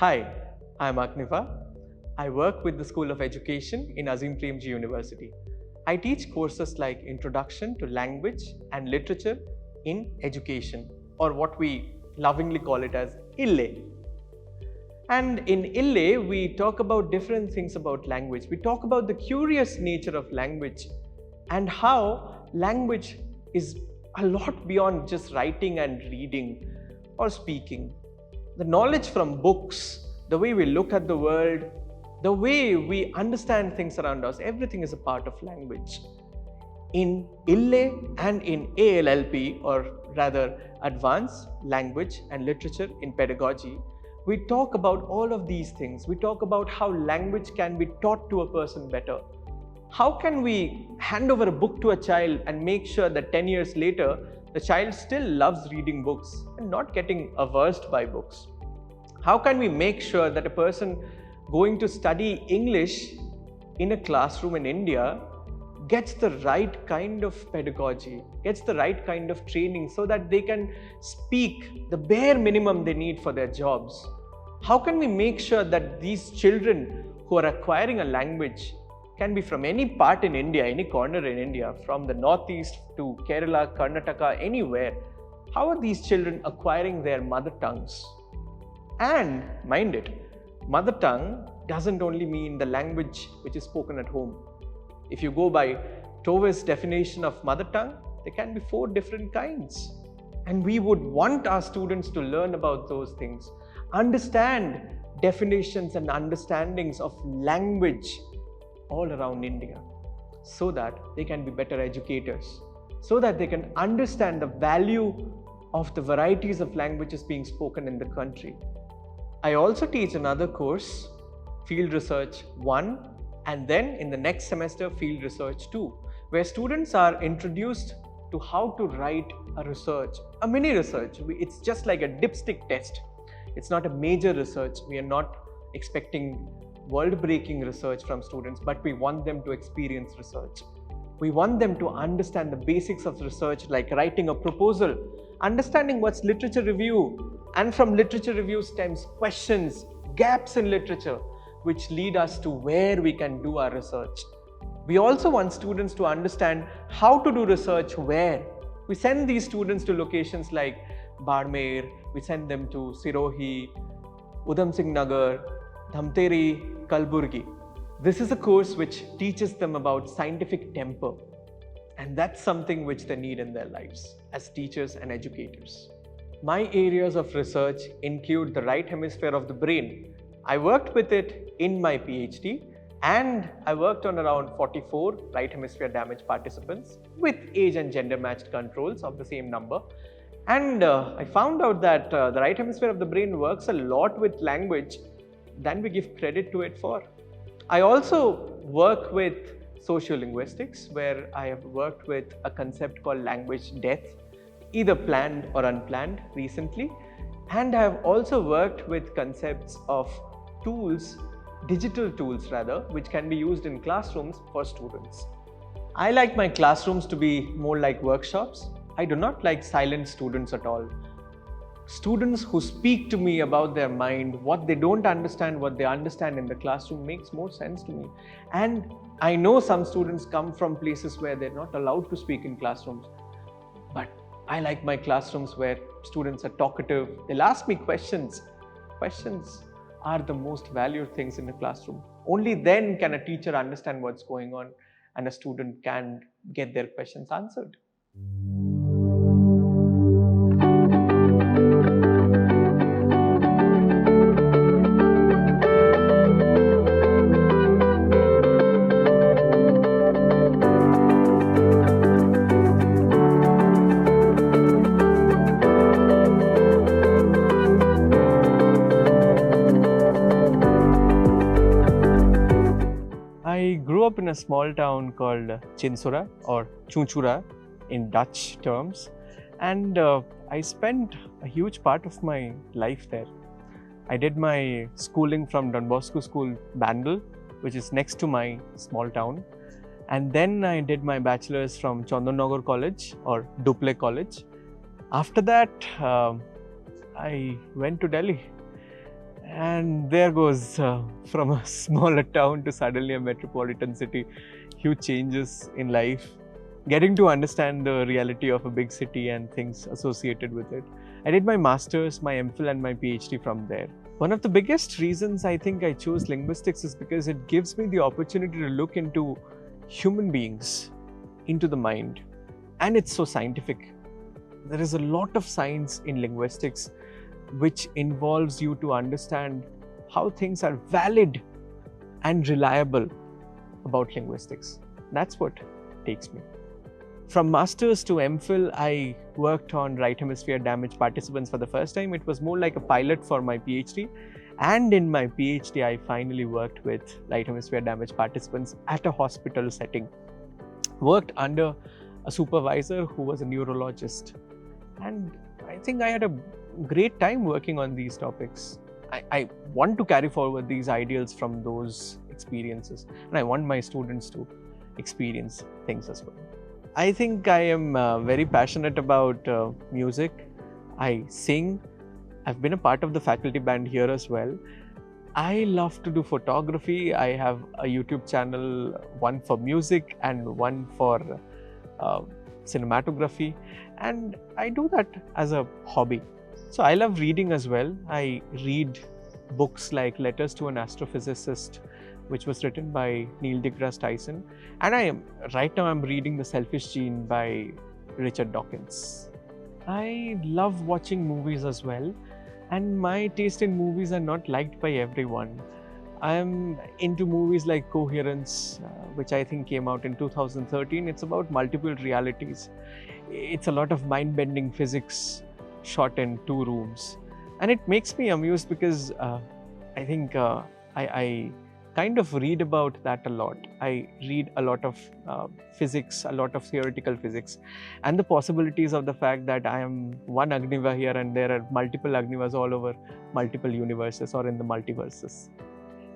Hi, I'm Agniva. I work with the School of Education in Azim Premji University. I teach courses like Introduction to Language and Literature in Education, or what we lovingly call it as ILLE. And in ILLE, we talk about different things about language. We talk about the curious nature of language and how language is a lot beyond just writing and reading or speaking. The knowledge from books, the way we look at the world, the way we understand things around us, everything is a part of language. In ILLE and in ALLP, or rather Advanced Language and Literature in Pedagogy, we talk about all of these things. We talk about how language can be taught to a person better. How can we hand over a book to a child and make sure that 10 years later, the child still loves reading books and not getting averse by books? How can we make sure that a person going to study English in a classroom in India gets the right kind of pedagogy, gets the right kind of training so that they can speak the bare minimum they need for their jobs? How can we make sure that these children who are acquiring a language can be from any part in India, any corner in India, from the northeast to Kerala, Karnataka, anywhere? How are these children acquiring their mother tongues? And mind it, mother tongue doesn't only mean the language which is spoken at home. If you go by Tove's definition of mother tongue, there can be 4 different kinds. And we would want our students to learn about those things, understand definitions and understandings of language all around India, so that they can be better educators, so that they can understand the value of the varieties of languages being spoken in the country. I also teach another course, Field Research 1, and then in the next semester, Field Research 2, where students are introduced to how to write a research, a mini research. It's just like a dipstick test. It's not a major research. We are not expecting world-breaking research from students, but we want them to experience research. We want them to understand the basics of research, like writing a proposal, understanding what's literature review, and from literature review stems questions, gaps in literature, which lead us to where we can do our research. We also want students to understand how to do research where. We send these students to locations like Barmer, we send them to Sirohi, Udham Singh Nagar, Dhamteri, Kalburgi. This is a course which teaches them about scientific temper, and that's something which they need in their lives as teachers and educators. My areas of research include the right hemisphere of the brain. I worked with it in my PhD, and I worked on around 44 right hemisphere damage participants with age and gender matched controls of the same number. And I found out that the right hemisphere of the brain works a lot with language than we give credit to it for. I also work with sociolinguistics, where I have worked with a concept called language death, either planned or unplanned recently. And I have also worked with concepts of tools, digital tools rather, which can be used in classrooms for students. I like my classrooms to be more like workshops. I do not like silent students at all. Students who speak to me about their mind, what they don't understand, what they understand in the classroom makes more sense to me. And I know some students come from places where they're not allowed to speak in classrooms. But I like my classrooms where students are talkative. They'll ask me questions. Questions are the most valued things in a classroom. Only then can a teacher understand what's going on and a student can get their questions answered. I grew up in a small town called Chinsura or Chunchura in Dutch terms, and I spent a huge part of my life there. I did my schooling from Don Bosco School, Bandel, which is next to my small town, and then I did my bachelor's from Chandanagar College or Duple College. After that, I went to Delhi And there goes from a smaller town to suddenly a metropolitan city. Huge changes in life. Getting to understand the reality of a big city and things associated with it. I did my master's, my MPhil and my PhD from there. One of the biggest reasons I think I chose linguistics is because it gives me the opportunity to look into human beings, into the mind. And it's so scientific. There is a lot of science in linguistics which involves you to understand how things are valid and reliable about linguistics. That's what takes me. From Masters to MPhil, I worked on right hemisphere damage participants for the first time. It was more like a pilot for my PhD. And in my PhD, I finally worked with right hemisphere damage participants at a hospital setting. Worked under a supervisor who was a neurologist. And I think I had a great time working on these topics. I want to carry forward these ideals from those experiences, and I want my students to experience things as well. I think I am very passionate about music. I sing. I've been a part of the faculty band here as well. I love to do photography. I have a YouTube channel, one for music and one for cinematography, and I do that as a hobby. So I love reading as well. I read books like Letters to an Astrophysicist, which was written by Neil deGrasse Tyson. And right now I'm reading The Selfish Gene by Richard Dawkins. I love watching movies as well. And my taste in movies are not liked by everyone. I'm into movies like Coherence, which I think came out in 2013. It's about multiple realities. It's a lot of mind-bending physics shot in 2 rooms. And it makes me amused because I think I kind of read about that a lot. I read a lot of physics, a lot of theoretical physics, and the possibilities of the fact that I am one Agniva here and there are multiple Agnivas all over multiple universes or in the multiverses.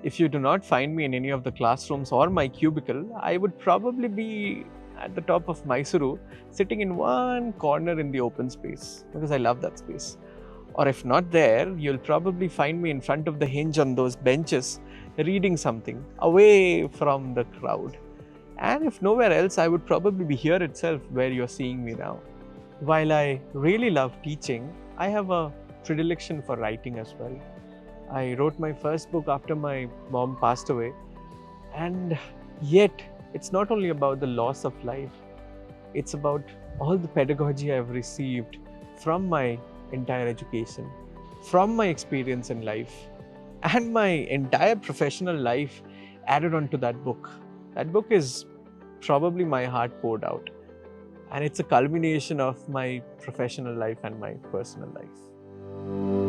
If you do not find me in any of the classrooms or my cubicle, I would probably be at the top of Mysuru, sitting in one corner in the open space, because I love that space. Or if not there, you'll probably find me in front of the hinge on those benches, reading something, away from the crowd. And if nowhere else, I would probably be here itself, where you're seeing me now. While I really love teaching, I have a predilection for writing as well. I wrote my first book after my mom passed away, and yet it's not only about the loss of life, it's about all the pedagogy I've received from my entire education, from my experience in life, and my entire professional life added onto that book. That book is probably my heart poured out, and it's a culmination of my professional life and my personal life.